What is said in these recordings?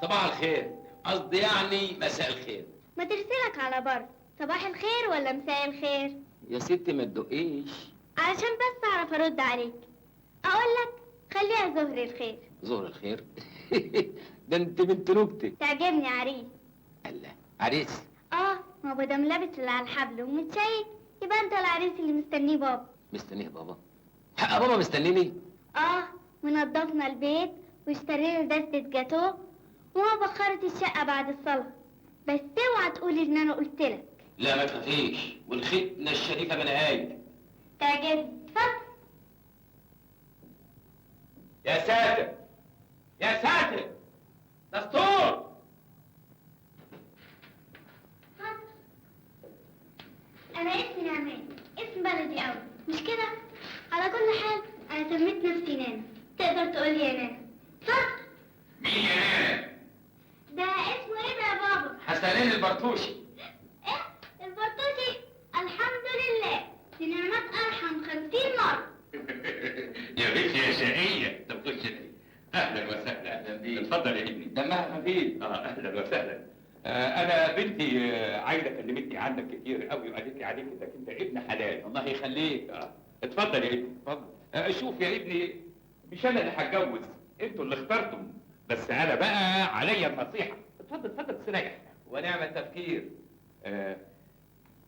صباح الخير، قصدي يعني مساء الخير. ما ترسلك على بر، صباح الخير ولا مساء الخير؟ يا ستي ما تدقيش. علشان بس اعرف ارد عليك. اقول لك خليها ظهر الخير. ظهر الخير؟ ده انت بنت نكته. تعجبني عريس. الله، عريس؟ ما هو مادام لابس اللي على الحبل ومتشيك يبقى انت العريس اللي مستنيه بابا. مستنيه بابا؟ حق بابا مستنيني؟ ونضفنا البيت واشترينا دستة جاتوه وما بخرت الشقة بعد الصلاة. بس اوعى تقولي ان انا قلت لك. لا ما تخافيش، والختنة الشريفة من هاي. تعجبني، اتفضل. يا ساتر يا ساتر، دستور. انا اسمي نعمان، اسم بلدي قوي، مش كده؟ على كل حال انا سميت نفسي نانا، تقدر تقول لي يا نانا، صح؟ مين يا نانا؟ ده اسمه ايه ده يا بابا؟ حسنين البرتوشي. ايه؟ البرتوشي؟ الحمد لله، دي نعمات ارحم 50 مرة. يا بنتي يا شقية، طب خش اهلا وسهلا. اهلا بيك. اتفضل يا ابني. دمها خفيف. اهلا وسهلا. انا بنتي عايده كلمتني عنك كتير قوي وقالت لي عليك انك انت ابن حلال. الله يخليك. اتفضل يا ابني. اتفضل. شوف يا ابني، مش انا اللي هتجوز، انتوا اللي اخترتم، بس انا بقى عليا النصيحه. اتفضل اتفضل استريح. ونعم التفكير.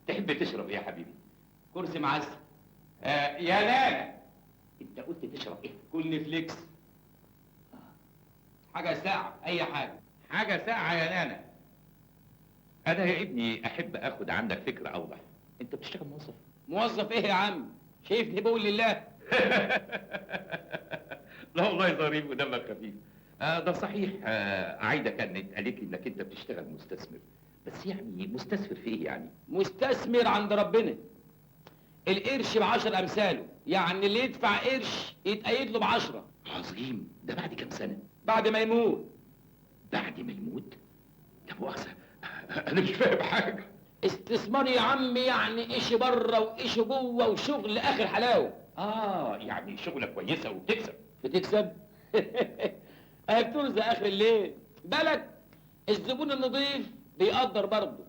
تحب تشرب ايه يا حبيبي؟ كرسي معسل. يا نانا، انت قلت تشرب ايه؟ كل فليكس. حاجة ساعة، أي حاجة. حاجه ساقعه يا نانا. انا يا ابني احب اخد عنك فكره اوضح. انت بتشتغل موظف؟ موظف إيه يا عم؟ شايفني بقول لله؟ لا والله ظريف ودمك خفيف. ده صحيح. عايده كانت قالت لي انك انت بتشتغل مستثمر، بس يعني مستثمر في ايه يعني؟ مستثمر عند ربنا. القرش ب10 أمثاله، يعني اللي يدفع قرش يتقيد له ب10. عظيم. ده بعد كام سنه؟ بعد ما يموت. بعد ما يموت؟ لا مؤاخذه، انا مش فاهم حاجه. استثمار يا عم، يعني قش بره وقش جوه وشغل آخر حلاوة. يعني شغله كويسه وبتكسب. بتكسب؟ أهي بترزق آخر الليل. بالك الزبون النظيف بيقدر برضه.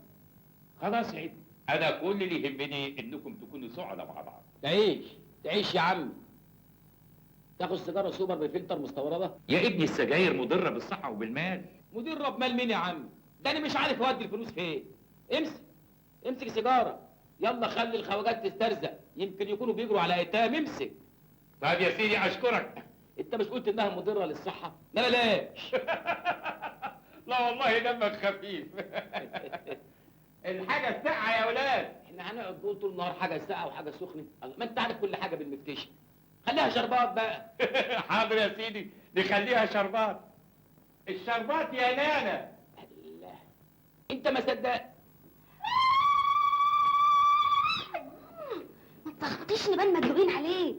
خلاص يا ابني، انا كل اللي يهمني انكم تكونوا سعداء مع بعض. تعيش يا عم. تاخد سيجاره سوبر بفلتر مستورده؟ يا ابني السجاير مضره بالصحه وبالمال. مضره بمال مين يا عم؟ ده انا مش عارف اودي الفلوس فين. امسك سيجاره. يلا خلي الخواجات تسترزق، يمكن يكونوا بيجروا على ايتام. امسك. طيب يا سيدي اشكرك. انت مش قلت انها مضره للصحه؟ لا بلاش. لا والله دمك خفيف. الحاجه الساقعه يا ولاد. احنا هنقعد نقول طول النهار حاجه ساقعه وحاجه سخنه؟ ما انت عارف كل حاجه بالمفتش. خليها شربات بقى. حاضر يا سيدي، نخليها شربات. الشربات يا نانا. الله، انت ما صدقت. ما تلخبطيش، نبان مدلوقين عليه.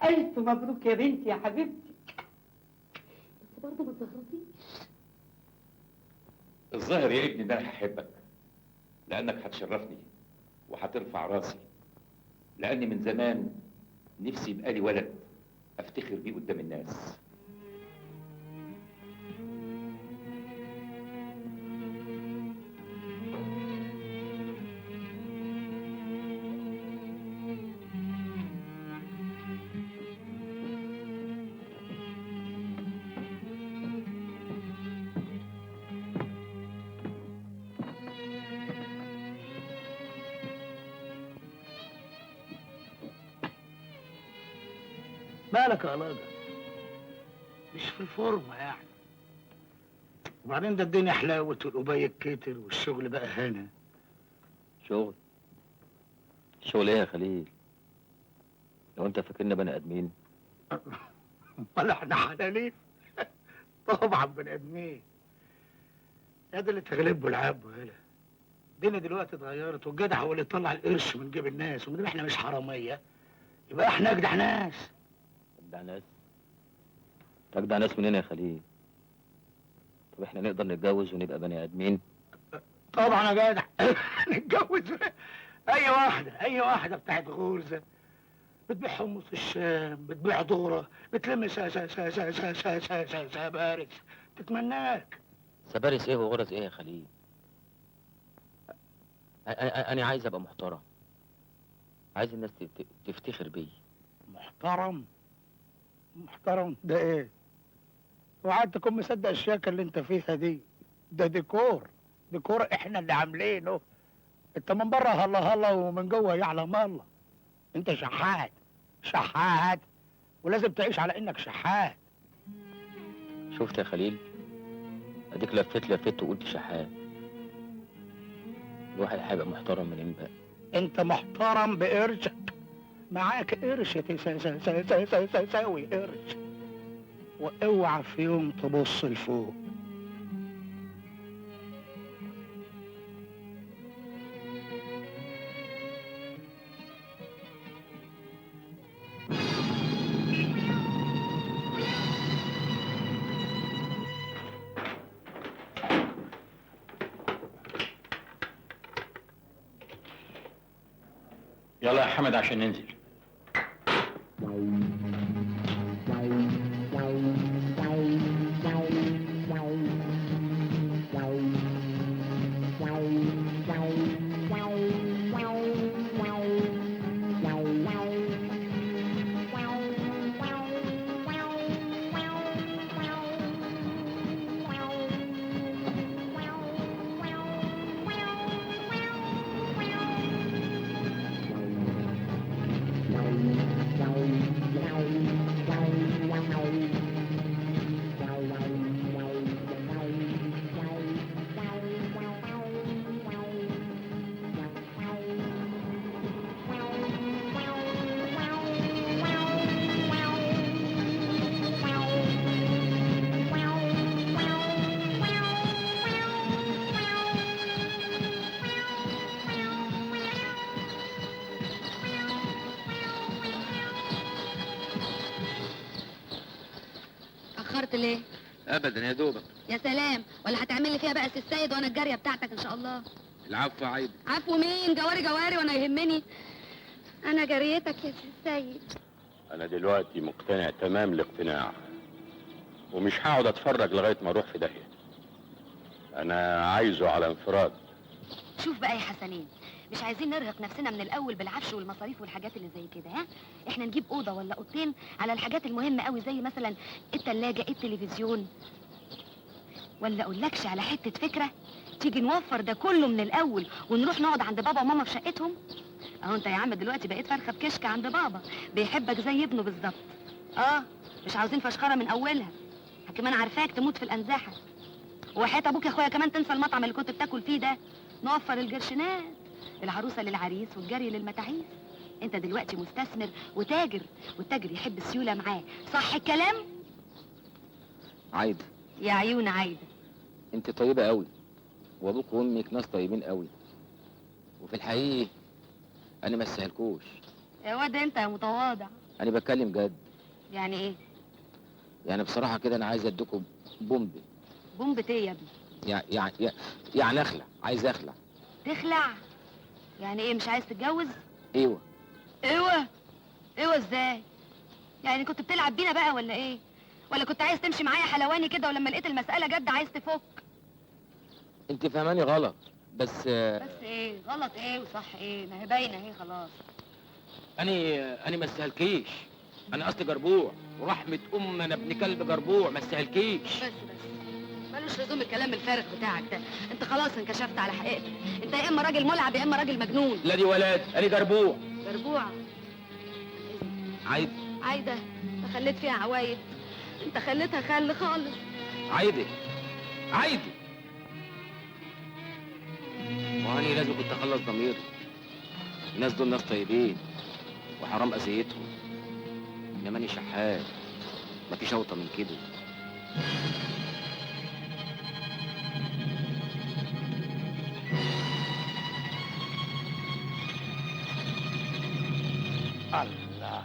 ألف مبروك يا بنتي يا حبيبتي. بس برضه ما تزغرطيش. الظاهر يا ابني ان انا هحبك، لانك هتشرفني وهترفع راسي، لاني من زمان نفسي يبقى لي ولد افتخر بيه قدام الناس. مالك يا لاجة؟ مش في الفورمة يعني. وبعدين ده الدنيا حلاوت والقباية كتر والشغل بقى هنا. شغل؟ شغل ايه يا خليل؟ لو انت فاكرنا بني ادمين. ولا احنا حلالين. طبعا بني ادمين. يا ده اللي تغلبه العاب وهلا. الدنيا دلوقتي اتغيرت والجدع هو اللي يطلع القرش من جيب الناس، ومادام احنا مش حرامية يبقى احنا اجدع ناس. اجدع ناس؟ اجدع ناس منين يا خليل؟ طب احنا نقدر نتجوز ونبقى بني ادمين؟ طبعا يا جدع. نتجوز اي واحده بتاعت غرزه بتبيع حمص الشام، بتبيع ذره، بتلم سا بارس تتمناك. سبارس ايه وغرز ايه يا خليل؟ انا عايز ابقى محترم، عايز الناس تفتخر بيا. محترم؟ محترم ده ايه؟ وقعد تكون مصدق الشياكه اللي انت فيها دي؟ ده ديكور، ديكور احنا اللي عاملينه. انت من بره هلا هلا ومن جوه يعلم الله. انت شحات، شحات، ولازم تعيش على انك شحات. شفت يا خليل؟ اديك لفيت وقلت شحات. الواحد هيبقى محترم منين بقى؟ انت محترم بقرشك، معاك قرش تساوي قرش، واوعى في يوم تبص لفوق. يلا يا حمد عشان ننزل. اتأخرت ليه؟ ابدا يا دوبك. يا سلام، ولا هتعمل لي فيها بقى سي السيد وانا الجارية بتاعتك ان شاء الله. العفو يا عيب. عفو مين؟ جواري وانا يهمني. انا جاريتك يا سي السيد. أنا دلوقتي مقتنع تمام الاقتناع، ومش هقعد أتفرج لغاية ما أروح في داهية. أنا عايزه على انفراد. شوف بقى يا حسنين، مش عايزين نرهق نفسنا من الاول بالعفش والمصاريف والحاجات اللي زي كده، ها؟ احنا نجيب اوضه ولا اوضتين على الحاجات المهمه قوي، زي مثلا التلاجة، التلفزيون. ولا اقولكش على حته فكره، تيجي نوفر ده كله من الاول ونروح نقعد عند بابا وماما في شقتهم. اهو انت يا عم دلوقتي بقيت فرخه بكشك عند بابا، بيحبك زي ابنه بالظبط. مش عاوزين فشخره من اولها، كمان عارفاك تموت في الانزاحه. وحياة ابوك يا اخويا كمان تنسى المطعم اللي كنت بتاكل فيه ده. نوفر الجرشنات، العروسه للعريس والجري للمتاعيس. انت دلوقتي مستثمر وتاجر، والتاجر يحب السيوله معاه، صح الكلام؟ عايده، يا عيون عايده. انت طيبه قوي، وابوك وامك ناس طيبين قوي، وفي الحقيقه انا ما استاهلكوش. يا واد انت يا متواضع. انا بتكلم جد. يعني ايه؟ يعني بصراحه كده انا عايز اديكم بومب. بومبة ايه يا ابني؟ يعني اخلع، عايز اخلع. تخلع؟ يعني ايه، مش عايز تتجوز؟ ايوه. ايوه ازاي؟ يعني كنت بتلعب بينا بقى ولا ايه؟ ولا كنت عايز تمشي معايا حلواني كده ولما لقيت المسألة جد عايز تفك؟ انت فهماني غلط، بس ايه غلط ايه وصح ايه؟ ما هي باينة اهي خلاص. انا ما استهلكيش، انا اصلي جربوع، ورحمه انا ابن كلب جربوع، ما استهلكيش. بس ملوش لزوم الكلام الفارغ بتاعك ده. انت خلاص انكشفت على حقيقتك. انت يا اما راجل ملعب يا اما راجل مجنون. لا دي ولاد، انا جربوع. جربوع؟ عايده. عايده؟ انت خليت فيها عوايد، انت خليتها خل خالص. عايده وهاني لازم كنت اخلص ضميري. الناس دول ناس طيبين وحرام اذيتهم، انما انا شحات، مفيش اوطى من كده. الله.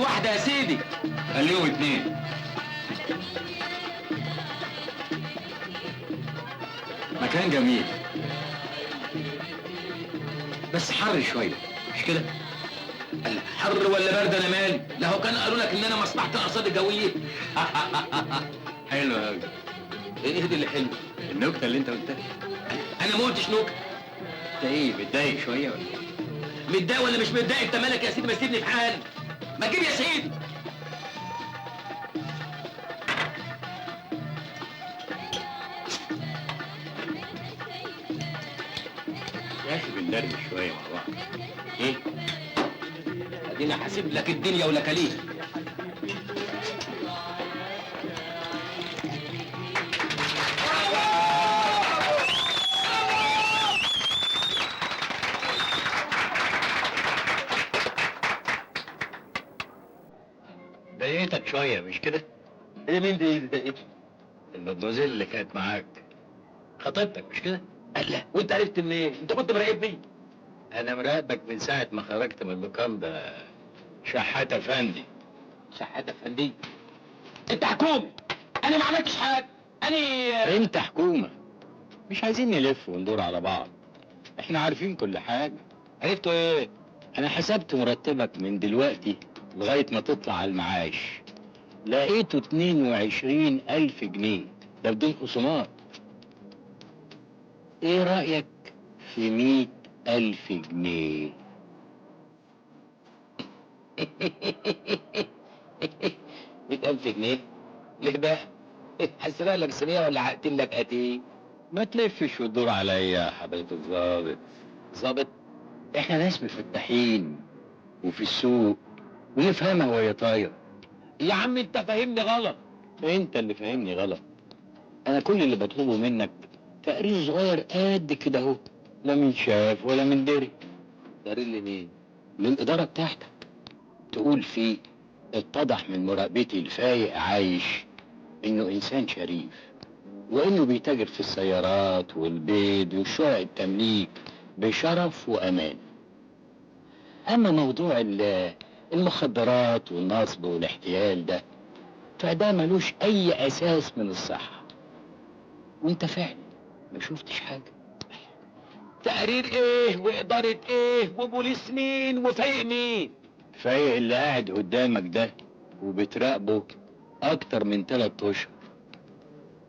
واحدة يا سيدي. خليهم اتنين. مكان جميل بس حر شوية، مش كده؟ قال حر ولا برد انا مالي؟ لا هو كان قالوا لك ان انا مصلحة الارصاد الجوية. حلو قوي. ايه دي اللي حلو؟ النكتة اللي انت قلتها. انا ما قلتش نكتة. انت ايه متضايق شوية ولا ايه؟ متضايق ولا مش متضايق؟ انت مالك يا سيدي؟ ما سيبني في حالي. ما تجيب يا سيدي. يا اخي بندردش شوية مع بعض. ايه؟ اديني حاسب لك الدنيا ولكاليها. ضايقتك شوية مش كده؟ ايه مين دي ايه؟ المدموزيل اللي كانت معاك خطيبتك مش كده؟ قال لا، وانت عرفت منين؟ انت كنت مراقبني؟ انا مراقبك من ساعة ما خرجت من اللوكاندا شحات افندي. شحات افندي؟ انت حكومي. انا ما عملتش حاجه. انا انت حكومة. مش عايزين نلف وندور على بعض، احنا عارفين كل حاجة. عرفتوا ايه؟ انا حسبت مرتبك من دلوقتي لغاية ما تطلع على المعاش، لقيته 22,000 جنيه، ده بدون خصومات. ايه رأيك في 100,000 جنيه؟ 100,000 جنيه؟ ليه بقى؟ هسرق لك سنيه ولا هقتل لك قتيل؟ ما تلفش وتدور عليا يا حضرة الظابط. ظابط؟ احنا ناس مفتحين وفي السوق ونفهمها وهي طايرة. يا عم انت فاهمني غلط. انت اللي فاهمني غلط. انا كل اللي بطلبه منك تقرير صغير قد كده اهو، لا من شاف ولا من دري. دارين لي مين؟ للإدارة بتاعتك، تقول فيه اتضح من مراقبتي الفايق عايش إنه إنسان شريف، وإنه بيتاجر في السيارات والبيض وشقق التمليك بشرف وأمان. أما موضوع المخدرات والنصب والاحتيال ده، فده ملوش أي أساس من الصحة، وأنت فعلا ما شفتش حاجة. تقرير ايه واداره ايه وبوليس مين وفايق مين؟ فايق اللي قاعد قدامك ده وبتراقبه أكتر من 3 أشهر.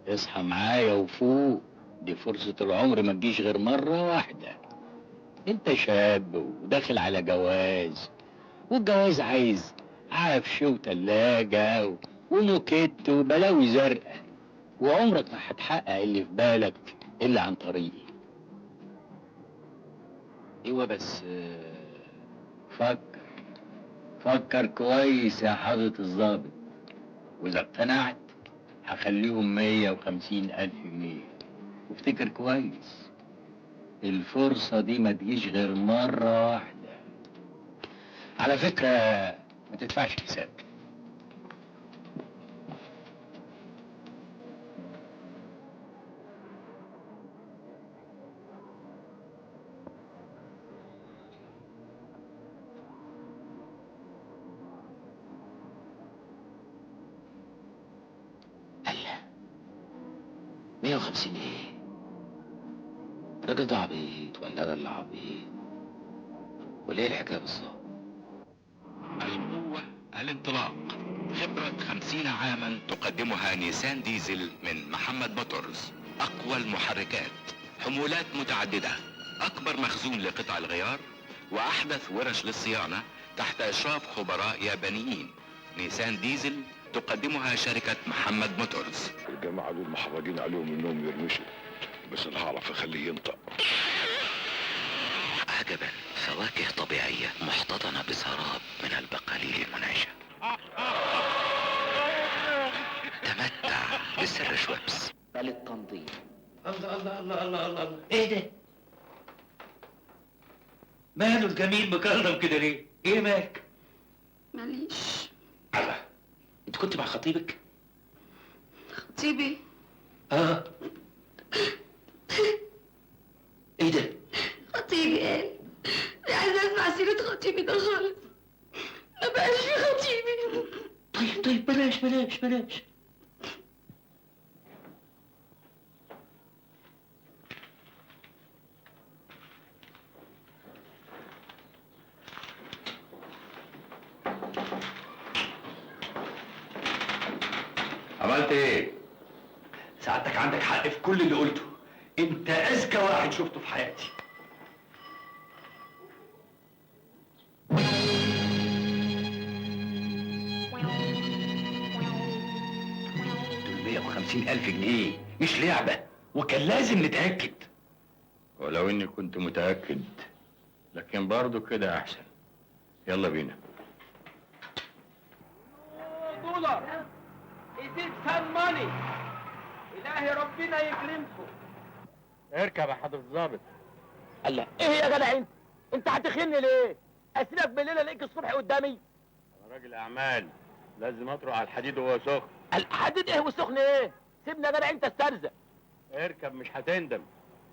اصحى معايا وفوق، دي فرصة العمر ما تجيش غير مرة واحدة. انت شاب وداخل على جواز، والجواز عايز عفش وتلاجة وموكيت وبلاوي زرقاء، وعمرك ما هتحقق اللي في بالك إلا عن طريقي. ايوه بس فكر كويس يا حضرة الضابط، وإذا اقتنعت هخليهم 150,000 جنيه. وافتكر كويس، الفرصة دي ما تجيش غير مرة واحدة. على فكرة ما تدفعش حساب. الله، 150 ايه؟ الراجل ده عبيط ولا انا اللي عبيط؟ ولا ايه الحكايه بالظبط؟ القوة الانطلاق، خبرة 50 عاما تقدمها نيسان ديزل من محمد موتورز. أقوى المحركات، حمولات متعددة، أكبر مخزون لقطع الغيار، وأحدث ورش للصيانة تحت إشراف خبراء يابانيين. نيسان ديزل تقدمها شركة محمد موتورز. الجماعة دول محرجين عليهم انهم يرمشوا، بس انا هعرف اخليه ينطق. عجبا، فواكه طبيعية محتضنة بسراب من البقاليل المنعشة. تمتع بسر شويبس. للتنظيف. الله الله الله الله الله، ايه ده؟ ماله الجميل مكرم كده ليه؟ ايه مالك؟ ماليش. الله، انت كنت مع خطيبك؟ خطيبي؟ اه. ايه ده؟ خطيبي قال مش عايزة اسمع سيرة خطيبي ده خالص. ما بقاش في خطيبي. بلاش. عملت ايه؟ سعادتك عندك حق في كل اللي قلته. انت اذكى واحد شفته في حياتي. دول 150,000 جنيه مش لعبة، وكان لازم نتأكد. ولو اني كنت متأكد، لكن برضه كده احسن. يلا بينا. دولار يزيد فان ماني. الهي ربنا يكرمكم. اركب يا حضرة الظابط. الله، ايه يا جدع انت؟ انت هتخني ليه؟ اسيبك بالليل الاقيك الصبح قدامي. انا راجل اعمال، لازم اطرق على الحديد وهو سخن. الحديد ايه والسخن ايه؟ سيبني يا جدع انت استرزق. اركب مش هتندم.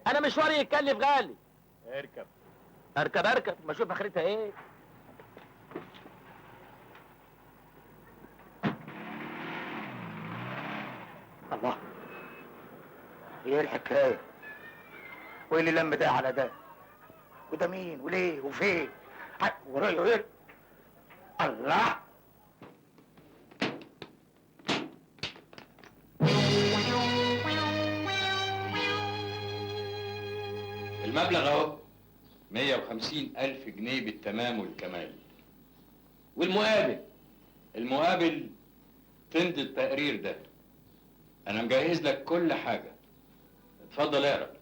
انا مشواري يتكلف غالي. اركب. اركب ما اشوف اخرتها ايه. الله، ايه الحكايه؟ وايه اللي لم ده على ده؟ وده مين وليه وفين؟ ورايه ايه؟ الله، المبلغ اهو 150,000 جنيه بالتمام والكمال. والمقابل؟ المقابل تمضي التقرير ده. انا مجهز لك كل حاجة. اتفضل اقرا.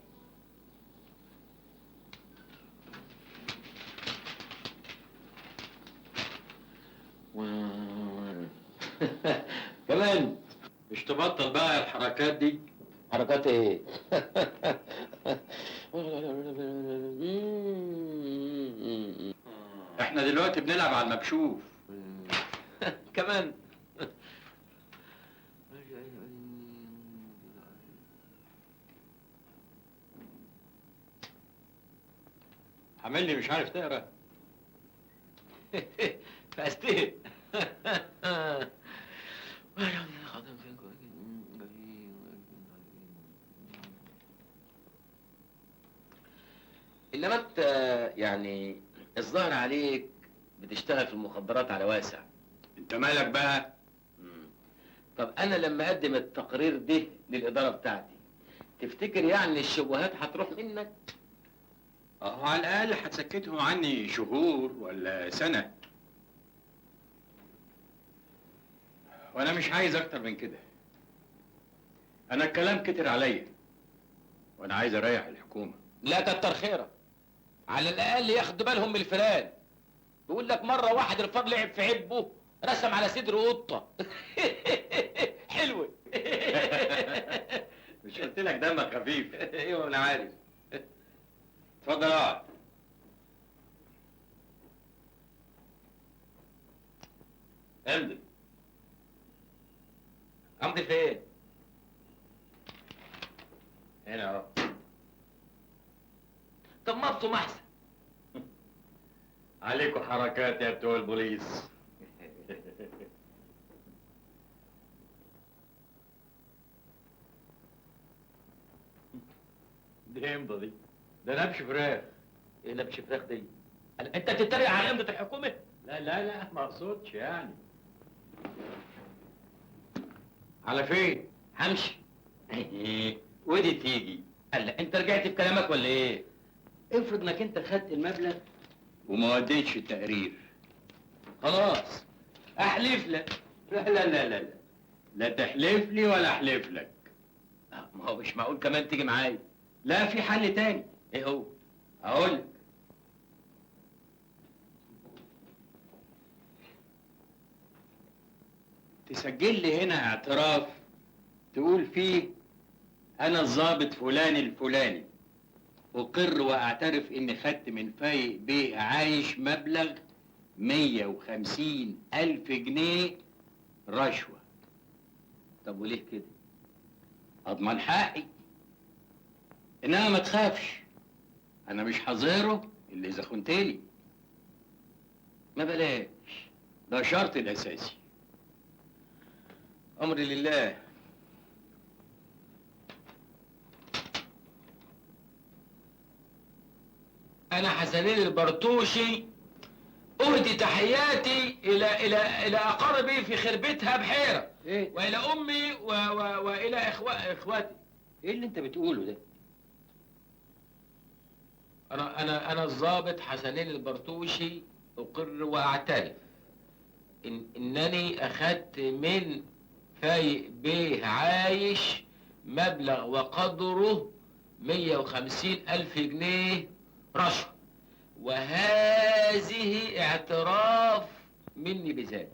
كمان مش تبطل بقى الحركات دي؟ حركات ايه؟ احنا دلوقتي بنلعب على المكشوف. كمان عامل لي مش عارف تقرا. فاستهد. انما انت يعني الظاهر عليك بتشتغل في المخدرات على واسع. انت مالك بقى؟ طب انا لما اقدم التقرير ده للاداره بتاعتي، تفتكر يعني الشبهات هتروح منك؟ على الاقل هتسكتهم عني شهور ولا سنة. وانا مش عايز اكتر من كده. انا الكلام كتر عليا، وانا عايز اريح الحكومة. لا كتر خيرك، على الاقل ياخدوا بالهم من الفيران. بيقول لك مره واحد الفار لعب في عبه رسم على صدره قطه. حلوه. مش قلت لك دمك خفيف؟ ايوه انا عارف. اتفضل اقعد. امضي. امضي فين؟ هنا اهو. طب ما ابصم احسن. عليكوا حركات يا بتوع البوليس. دي امضة دي، ده نبش فراخ. ايه نبش فراخ دي؟ انت بتتريق على امضة الحكومة؟ لا ما اقصدش يعني. على فين؟ همشي. ودي تيجي. قال انت رجعت في كلامك ولا ايه؟ افرض انك انت خدت المبلغ وما وديتش التقرير. خلاص احلف لك. لا لا تحلف لي ولا احلف لك. ما هو مش معقول كمان تيجي معايا. لا في حل تاني. ايه هو؟ اقول لك. تسجل لي هنا اعتراف تقول فيه انا الضابط فلان الفلاني اقر واعترف اني خدت من فايق بيه عايش مبلغ 150,000 جنيه رشوة. طب وليه كده؟ اضمن حقي. انما ما تخافش، انا مش هظهره الا اذا خنتلي. ما بلاش. ده شرط الاساسي. امري لله. انا حسنين البرتوشي، اهدي تحياتي الى اقاربي في خربتها بحيره، ايه والى امي والى اخواتي. ايه اللي انت بتقوله ده؟ انا الضابط حسنين البرتوشي، اقر واعترف انني اخذت من فايق بيه عايش مبلغ وقدره 150,000 جنيه رشوة، وهذه اعتراف مني بذلك.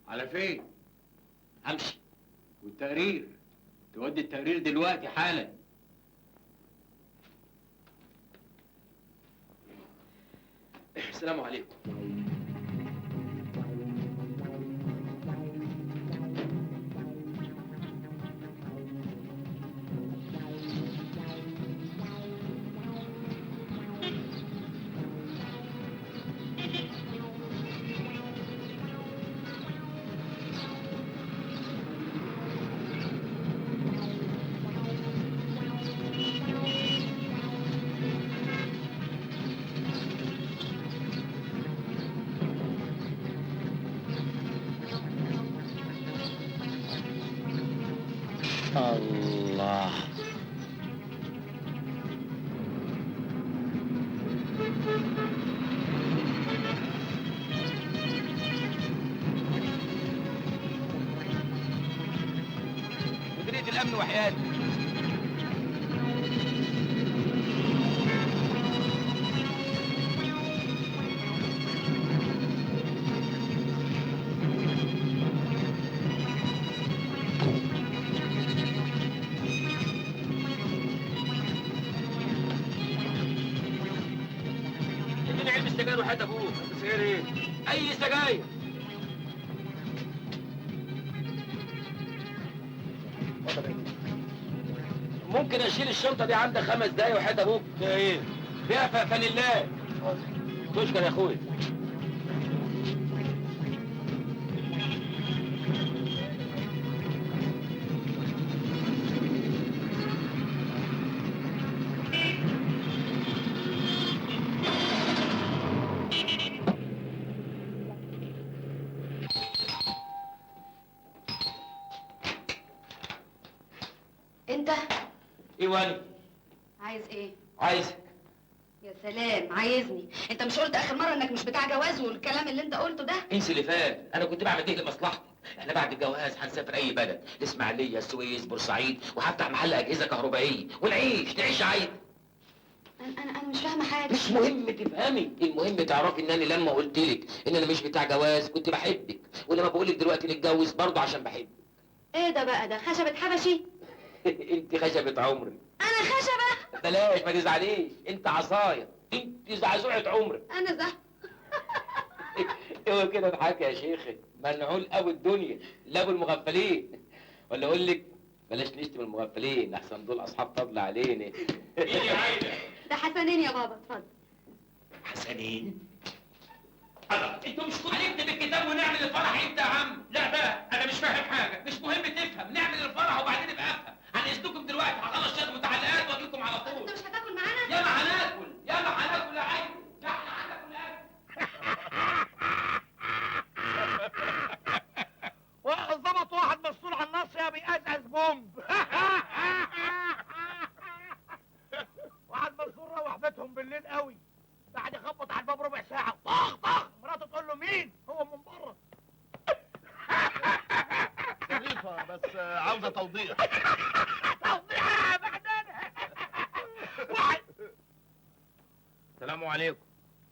على فين؟ همشي. والتقرير تودي التقرير دلوقتي حالا. السلام عليكم. الله. مديرية الامن وحياتي. اديني علبة سجاير وحياة ابوك. سجاير ايه؟ اي سجاير. ممكن اشيل الشنطة دي عندك 5 دقايق وحياة ابوك؟ ايه؟ فيها فانيلات. تشكر يا اخويا. انت ايواني عايز ايه؟ عايزك. يا سلام، عايزني؟ انت مش قلت اخر مره انك مش بتاع جواز والكلام اللي انت قلته ده؟ انسي اللي فات، انا كنت بعمل ايه لمصلحتك. احنا بعد الجواز هنسافر اي بلد، الاسماعيليه، السويس، بورسعيد، وهفتح محل اجهزه كهربائيه ونعيش نعيش عادي. انا مش فاهمه حاجه. مش مهم تفهمي، المهم تعرفي انني لما قلت لك ان انا مش بتاع جواز كنت بحبك، ولما بقول لك دلوقتي نتجوز برضه عشان بحبك. ايه ده بقى؟ ده خشبه حبشي؟ انت خشبة عمري. انا خشبه؟ بلاش ما تزعليش، انت عصايه، انت زعزوعة عمرك. انا زه هو كده اضحك يا شيخي، منعول ابو الدنيا لا ابو المغفلين. ولا اقول لك بلاش نشتم المغفلين احسن دول اصحاب فضل علينا. ايه يا عايده؟ ده حسنين يا بابا، اتفضل. حسنين؟ انتوا مش كنتوا هنكتب الكتاب ونعمل الفرح امتى يا عم؟ لا بقى انا مش فاهم حاجه، مش مهم تفهم، نعمل الفرح وبعدين ابقى افهم. هنقصدكم دلوقتي هخلص شويه متعلقات واجيلكم على طول. انت مش هتاكل معانا؟ ياما هناكل ياما هناكل يا عيني، لا احنا هناكل اكل. ظبط واحد مسؤول عن النص يا بيقزقز بومب. واحد مسؤول روح بيتهم بالليل قوي، قاعد يخبط على الباب ربع ساعه، طخ طخ، مراته تقول له مين؟ هو من بره. ظريفة بس عاوزة توضيح. توضيح بعدين. واحد. السلام عليكم.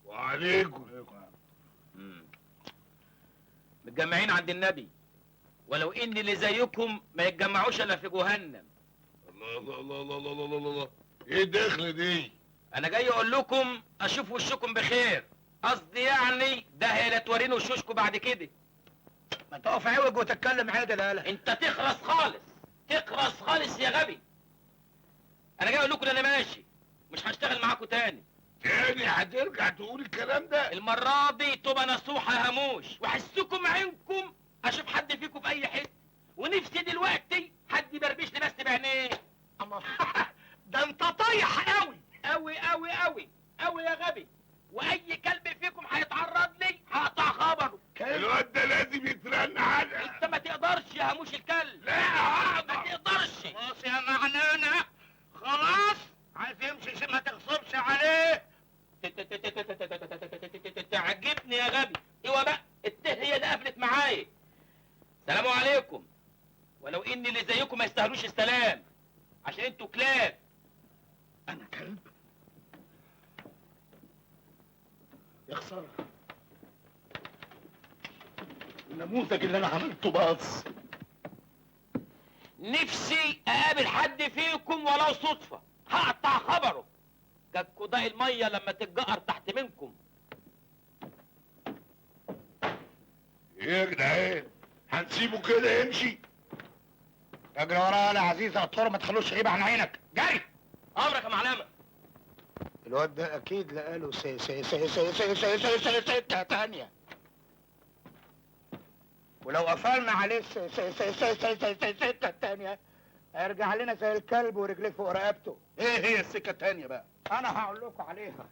وعليكم. متجمعين عند النبي، ولو ان اللي زيكم ما يتجمعوش الا في جهنم. الله الله الله الله الله الله الله، ايه الدخل دي؟ انا جاي اقول لكم اشوف وشكم بخير، قصدي يعني ده هي لا توريني وشوشكم بعد كده. ما تقف عوج وتتكلم عادل يالا. انت تخرس خالص، تخرس خالص يا غبي. انا جاي اقول لكم ان انا ماشي، مش هشتغل معاكم تاني. تاني هترجع تقول الكلام ده؟ المرة دي تبقى نصوحة يا هموش، وحسكم عينكم اشوف حد فيكم في اي حتة، ونفسي دلوقتي حد يبربش لي بس بعينيه. الله ده انت طايح قوي قوي قوي قوي قوي يا غبي، واي كلب فيكم هيتعرض لي هقطع خبره. الواد ده لازم يترن على. انت ما تقدرش يا هموش الكلب. لا هقدر. ما تقدرش. خلاص يا معنانة، خلاص عايز يمشي ما تغصبش عليه. تعجبني يا غبي. ايوه بقى التهية دي قفلت معايا. سلام عليكم. ولو ان اللي زيكم ما يستاهلوش السلام، عشان انتوا كلاب. انا كلب؟ يا خسارة، النموذج اللي انا عملته باظ. نفسي اقابل حد فيكم ولو صدفة، هقطع خبره. كالكوداء المية لما تتجقر تحت منكم. ايه يا جدعان؟ هنسيبه كده يمشي؟ اجري وراه يا عزيز عطار، ما تخلوش غيب عن عينك. جري. امرك يا معلمة. الواد ده اكيد لقاله سكة تانية، ولو قفلنا عليه السكة التانية هيرجع لنا زي الكلب ورجليه فوق رقبته. ايه هي السكة التانية بقى؟ انا هقول لكم عليها.